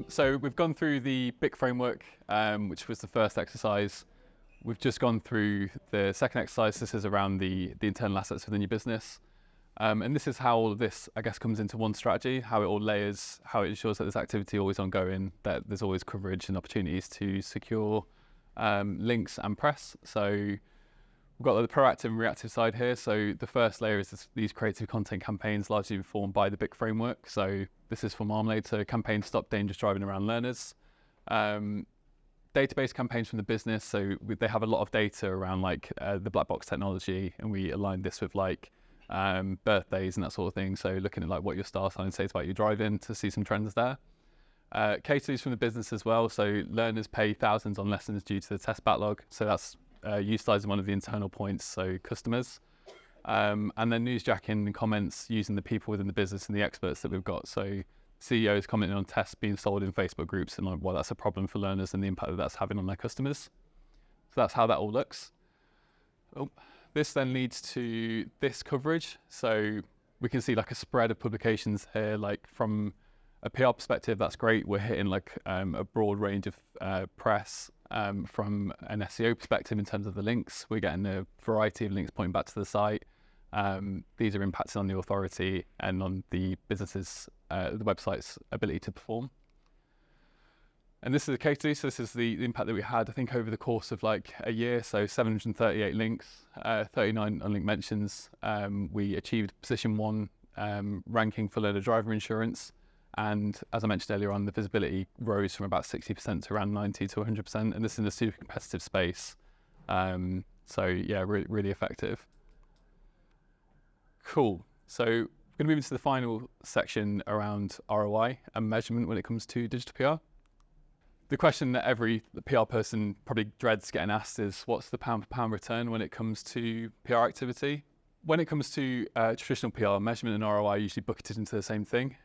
So we've gone through the BIC framework, which was the first exercise. We've just gone through the second exercise. This is around the internal assets within your business. And this is how all of this, I guess, comes into one strategy, how it all layers, how it ensures that there's activity always ongoing, that there's always coverage and opportunities to secure links and press. So we've got the proactive and reactive side here. So the first layer is these creative content campaigns largely informed by the BIC framework. So this is for Marmalade, so campaigns stop dangerous driving around learners. Database campaigns from the business. So they have a lot of data around like the black box technology, and we align this with like birthdays and that sort of thing. So looking at like what your star sign says about your driving to see some trends there. Case studies from the business as well. So learners pay thousands on lessons due to the test backlog. So that's utilising one of the internal points, so customers. And then newsjacking and comments using the people within the business and the experts that we've got. So CEOs commenting on tests being sold in Facebook groups and like why that's a problem for learners and the impact that that's having on their customers. So that's how that all looks. This then leads to this coverage. So we can see like a spread of publications here, like from a PR perspective, that's great. We're hitting like a broad range of press. From an SEO perspective in terms of the links, we're getting a variety of links pointing back to the site. These are impacting on the authority and on the business's, the website's ability to perform. And this is the case study. So this is the impact that we had, I think, over the course of like a year. So 738 links, 39 unlinked mentions. We achieved position 1 ranking for learner driver insurance. And as I mentioned earlier on, the visibility rose from about 60% to around 90 to 100%. And this is in a super competitive space. So yeah, really effective. Cool. So we're going to move into the final section around ROI and measurement when it comes to digital PR. The question that every PR person probably dreads getting asked is, what's the pound for pound return when it comes to PR activity? When it comes to traditional PR, measurement and ROI are usually bucketed into the same thing.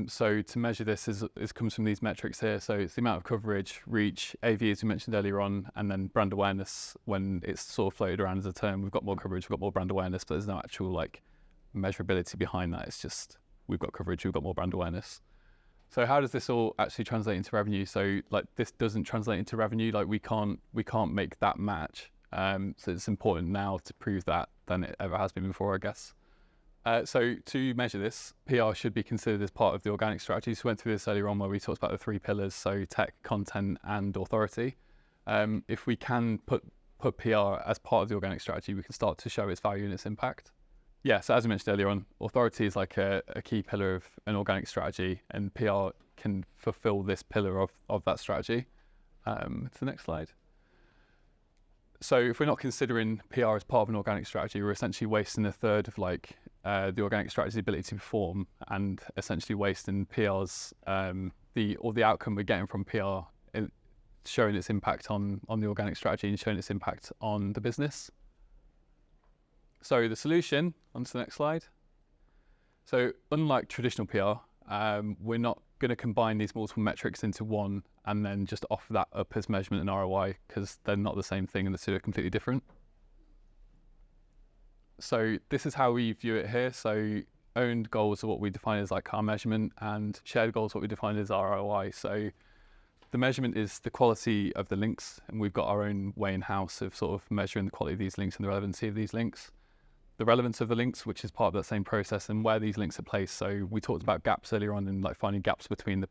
So to measure this comes from these metrics here. So it's the amount of coverage, reach, AV, as we mentioned earlier on, and then brand awareness when it's sort of floated around as a term. We've got more coverage, we've got more brand awareness, but there's no actual like measurability behind that. It's just we've got coverage, we've got more brand awareness. So how does this all actually translate into revenue? So like this doesn't translate into revenue. Like we can't make that match. So it's important now to prove that than it ever has been before, I guess. So to measure this, PR should be considered as part of the organic strategy. So we went through this earlier on where we talked about the 3 pillars, so tech, content, and authority. If we can put PR as part of the organic strategy, we can start to show its value and its impact. Yeah, so as I mentioned earlier on, authority is like a key pillar of an organic strategy, and PR can fulfill this pillar of that strategy. To the next slide. So if we're not considering PR as part of an organic strategy, we're essentially wasting a third of like the organic strategy's ability to perform, and essentially wasting PR's the outcome we're getting from PR, showing its impact on the organic strategy and showing its impact on the business. So the solution, on to the next slide. So unlike traditional PR, we're not going to combine these multiple metrics into one and then just offer that up as measurement and ROI, because they're not the same thing and the two are completely different. So this is how we view it here. So owned goals are what we define as like our measurement, and shared goals what we define as ROI. So the measurement is the quality of the links, and we've got our own way in-house of sort of measuring the quality of these links and the relevancy of these links. The relevance of the links, which is part of that same process, and where these links are placed. So we talked about gaps earlier on, and like finding gaps between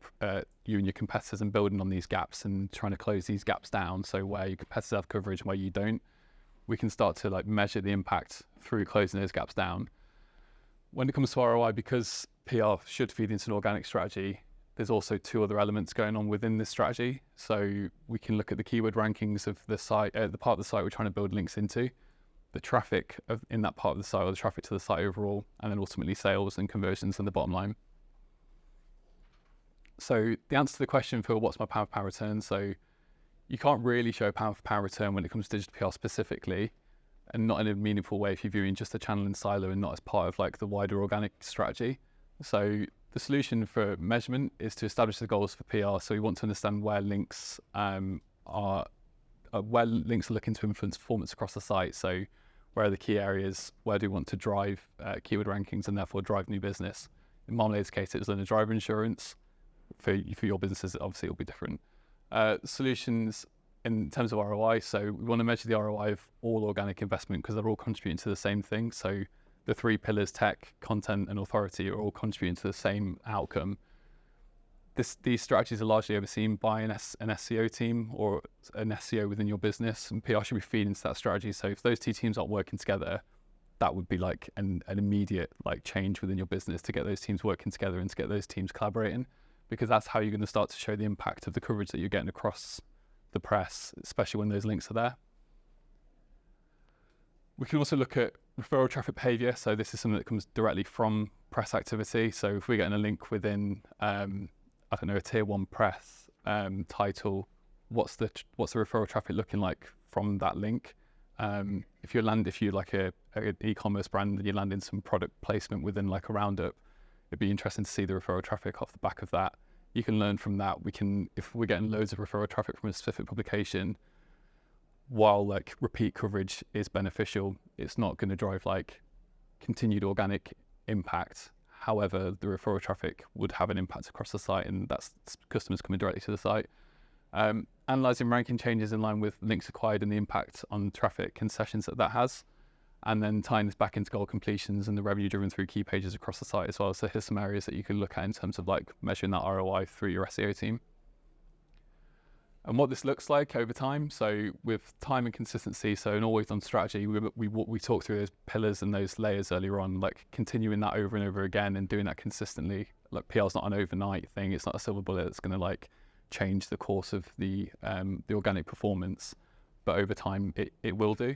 you and your competitors and building on these gaps and trying to close these gaps down. So where your competitors have coverage and where you don't, we can start to like measure the impact through closing those gaps down. When it comes to ROI, because PR should feed into an organic strategy, there's also 2 other elements going on within this strategy. So we can look at the keyword rankings of the site, the part of the site we're trying to build links into, the traffic in that part of the site, or the traffic to the site overall, and then ultimately sales and conversions and the bottom line. So the answer to the question for what's my pound for pound return, so you can't really show a pound for pound return when it comes to digital PR specifically, and not in a meaningful way if you're viewing just a channel in silo and not as part of like the wider organic strategy. So the solution for measurement is to establish the goals for PR. So we want to understand where links are looking to influence performance across the site. So where are the key areas? Where do we want to drive keyword rankings and therefore drive new business? In Marmalade's case, it was learner driver insurance. for your businesses, obviously it'll be different. Solutions in terms of ROI, so we want to measure the ROI of all organic investment because they're all contributing to the same thing. So the 3 pillars, tech, content, and authority, are all contributing to the same outcome. These strategies are largely overseen by an SEO team or an SEO within your business, and PR should be feeding into that strategy. So if those 2 teams aren't working together, that would be like an immediate like change within your business to get those teams working together and to get those teams collaborating, because that's how you're going to start to show the impact of the coverage that you're getting across the press, especially when those links are there. We can also look at referral traffic behavior. So this is something that comes directly from press activity. So if we're getting a link within, I don't know, a tier 1 press title, what's the referral traffic looking like from that link? If you're like an e-commerce brand and you're landing some product placement within like a roundup, it'd be interesting to see the referral traffic off the back of that. You can learn from that. If we're getting loads of referral traffic from a specific publication, while like repeat coverage is beneficial, it's not going to drive like continued organic impact. However, the referral traffic would have an impact across the site, and that's customers coming directly to the site. Analysing ranking changes in line with links acquired and the impact on traffic and sessions that has, and then tying this back into goal completions and the revenue driven through key pages across the site as well. So here's some areas that you can look at in terms of like measuring that ROI through your SEO team. And what this looks like over time, so with time and consistency, so an always on strategy, we talked through those pillars and those layers earlier on, like continuing that over and over again and doing that consistently. Like PR's not an overnight thing, it's not a silver bullet that's going to like change the course of the organic performance, but over time it will do.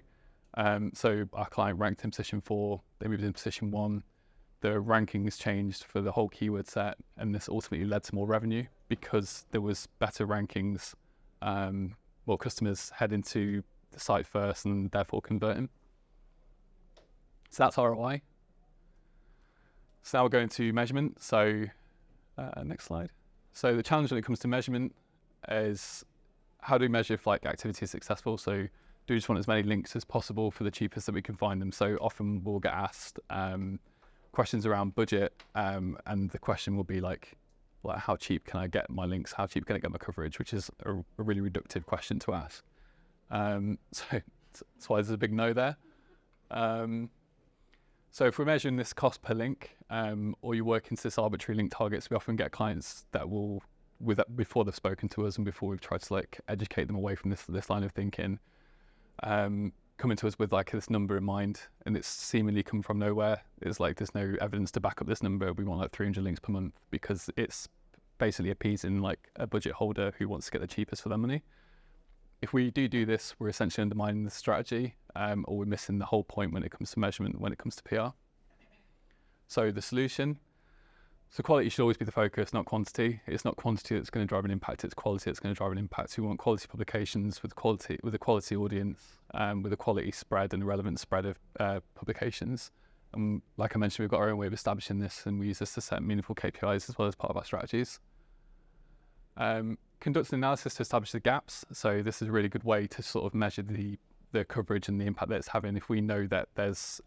So our client ranked in position 4, they moved in position 1, the rankings changed for the whole keyword set, and this ultimately led to more revenue because there was better rankings. More customers head into the site first and therefore converting. So that's ROI. So now we're going to measurement. So next slide. So the challenge when it comes to measurement is how do we measure if like activity is successful? So do we just want as many links as possible for the cheapest that we can find them? So often we'll get asked questions around budget, and the question will be like how cheap can I get my links? How cheap can I get my coverage? Which is a really reductive question to ask. So that's why there's a big no there. So if we're measuring this cost per link, or you're working to this arbitrary link targets, we often get clients that will, before they've spoken to us and before we've tried to like educate them away from this line of thinking, coming to us with like this number in mind, and it's seemingly come from nowhere. It's like there's no evidence to back up this number. We want like 300 links per month because it's basically appeasing like a budget holder who wants to get the cheapest for their money. If we do this, we're essentially undermining the strategy, or we're missing the whole point when it comes to measurement, when it comes to PR. So the solution, so quality should always be the focus, not quantity. It's not quantity that's going to drive an impact, it's quality that's going to drive an impact. We want quality publications with a quality audience, with a quality spread and a relevant spread of publications. And like I mentioned, we've got our own way of establishing this, and we use this to set meaningful KPIs as well as part of our strategies. Conduct an analysis to establish the gaps. So this is a really good way to sort of measure the coverage and the impact that it's having. If we know that there's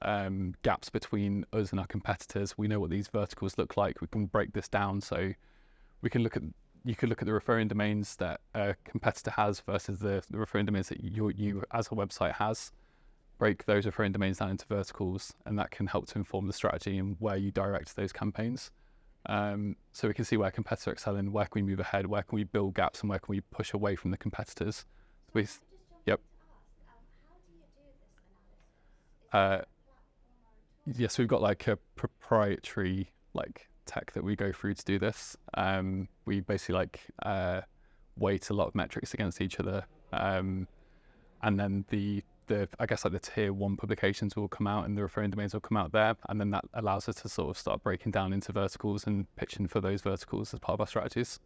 gaps between us and our competitors, we know what these verticals look like. We can break this down. So we can you could look at the referring domains that a competitor has versus the referring domains that you as a website has. Break those referring domains down into verticals, and that can help to inform the strategy and where you direct those campaigns. So we can see where competitors are excelling, where can we move ahead, where can we build gaps, and where can we push away from the competitors. Yep. Yes, we've got like a proprietary like tech that we go through to do this. We basically like weight a lot of metrics against each other, and then the I guess like the tier 1 publications will come out and the referring domains will come out there, and then that allows us to sort of start breaking down into verticals and pitching for those verticals as part of our strategies.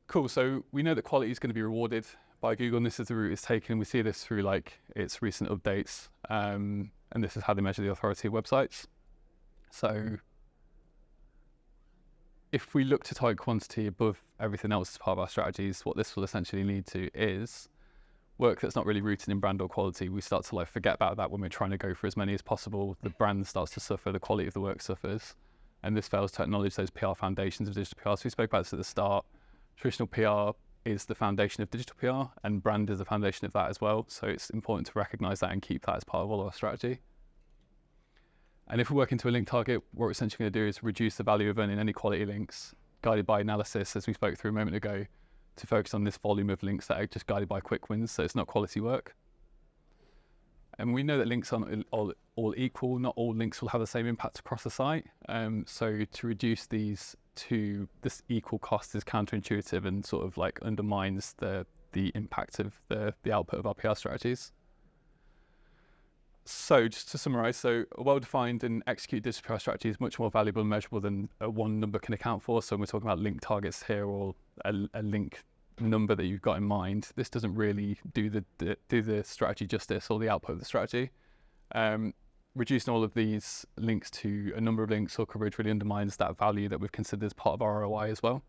Cool, so we know that quality is going to be rewarded by Google, and this is the route it's taken. We see this through like its recent updates, and this is how they measure the authority of websites. So if we look to target quantity above everything else as part of our strategies, what this will essentially lead to is work that's not really rooted in brand or quality. We start to like forget about that when we're trying to go for as many as possible. The brand starts to suffer, the quality of the work suffers. and this fails to acknowledge those PR foundations of digital PR. So we spoke about this at the start. Traditional PR is the foundation of digital PR, and brand is the foundation of that as well. So it's important to recognise that and keep that as part of all of our strategy. And if we work into a link target, what we're essentially going to do is reduce the value of earning any quality links, guided by analysis, as we spoke through a moment ago, to focus on this volume of links that are just guided by quick wins, so it's not quality work. And we know that links aren't all equal. Not all links will have the same impact across the site. So to reduce these to this equal cost is counterintuitive and sort of like undermines the impact of the output of our PR strategies. So just to summarize, so a well-defined and executed digital PR strategy is much more valuable and measurable than one number can account for. So when we're talking about link targets here, or a link number that you've got in mind, this doesn't really do the strategy justice or the output of the strategy. Reducing all of these links to a number of links or coverage really undermines that value that we've considered as part of our ROI as well.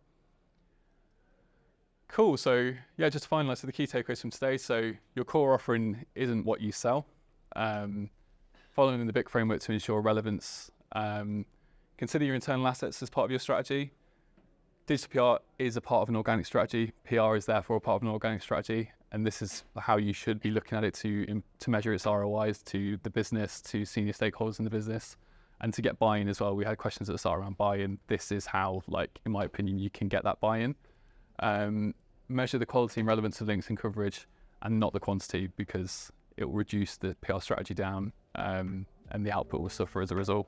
Cool, so yeah, just to finalize, so the key takeaways from today. So your core offering isn't what you sell. Following the BIC framework to ensure relevance. Consider your internal assets as part of your strategy. Digital PR is a part of an organic strategy. PR is therefore a part of an organic strategy, and this is how you should be looking at it to measure its ROIs to the business, to senior stakeholders in the business, and to get buy-in as well. We had questions at the start around buy-in. This is how, like, in my opinion, you can get that buy-in. Measure the quality and relevance of links and coverage, and not the quantity, because it will reduce the PR strategy down, and the output will suffer as a result.